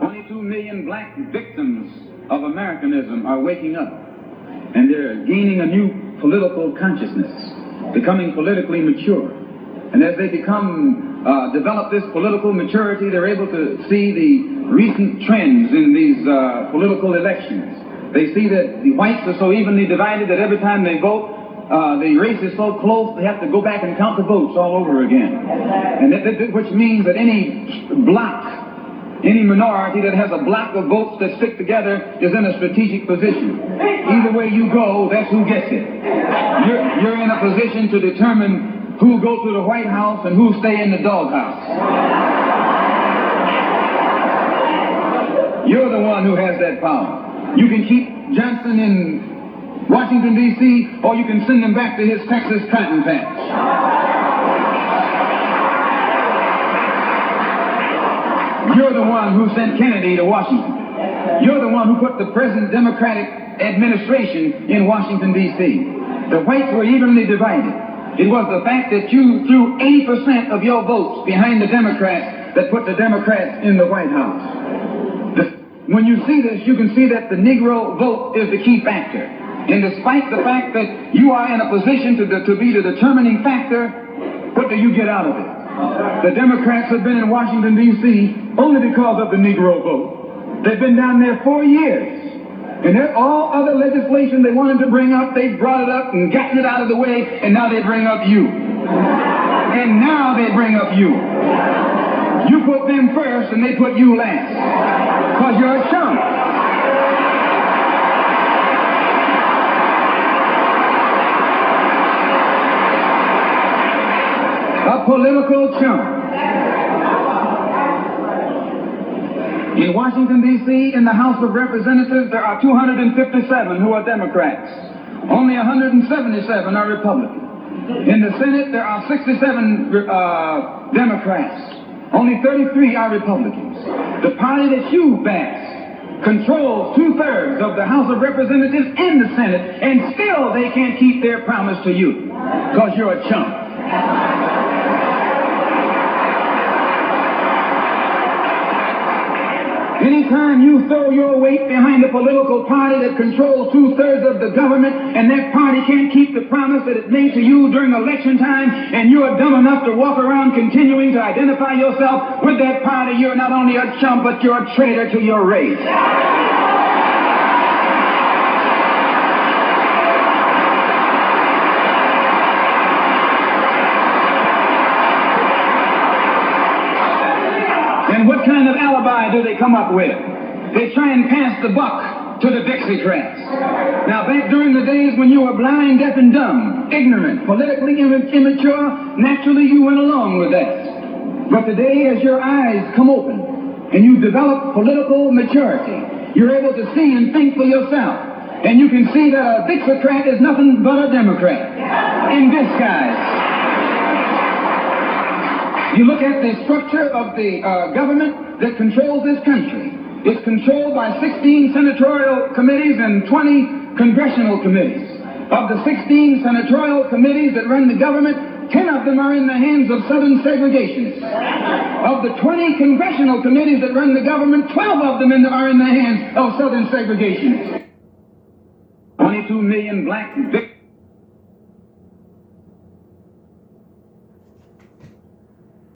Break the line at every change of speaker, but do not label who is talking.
22 million black victims of Americanism are waking up, and they're gaining a new political consciousness, becoming politically mature. And as they develop this political maturity, they're able to see the recent trends in these political elections. They see that the whites are so evenly divided that every time they vote, the race is so close, they have to go back and count the votes all over again. And which means that any block, any minority that has a block of votes that stick together is in a strategic position. Either way you go, that's who gets it. You're in a position to determine who go to the White House and who stay in the doghouse. You're the one who has that power. You can keep Johnson in Washington, D.C., or you can send him back to his Texas cotton patch. You're the one who sent Kennedy to Washington. You're the one who put the present Democratic administration in Washington, D.C. The whites were evenly divided. It was the fact that you threw 80% of your votes behind the Democrats that put the Democrats in the White House. When you see this, you can see that the Negro vote is the key factor. And despite the fact that you are in a position to be the determining factor, what do you get out of it? The Democrats have been in Washington, D.C. only because of the Negro vote. They've been down there 4 years. And all other legislation they wanted to bring up, they brought it up and gotten it out of the way, and now they bring up you. And now they bring up you. You put them first and they put you last. Because you're a chump. A political chump. In Washington, D.C., in the House of Representatives, there are 257 who are Democrats. Only 177 are Republicans. In the Senate, there are 67 Democrats. Only 33 are Republicans. The party that you back controls 2/3 of the House of Representatives and the Senate, and still they can't keep their promise to you because you're a chump. Anytime you throw your weight behind a political party that controls 2/3 of the government, and that party can't keep the promise that it made to you during election time, and you are dumb enough to walk around continuing to identify yourself with that party, you're not only a chump, but you're a traitor to your race. And what kind of alibi do they come up with? They try and pass the buck to the Dixiecrats. Now, back during the days when you were blind, deaf, and dumb, ignorant, politically immature, naturally you went along with that. But today, as your eyes come open and you develop political maturity, you're able to see and think for yourself. And you can see that a Dixiecrat is nothing but a Democrat in disguise. You look at the structure of the government that controls this country. It's controlled by 16 senatorial committees and 20 congressional committees. Of the 16 senatorial committees that run the government, 10 of them are in the hands of Southern segregationists. Of the 20 congressional committees that run the government, 12 of them are in the hands of Southern segregationists. 22 million black victims.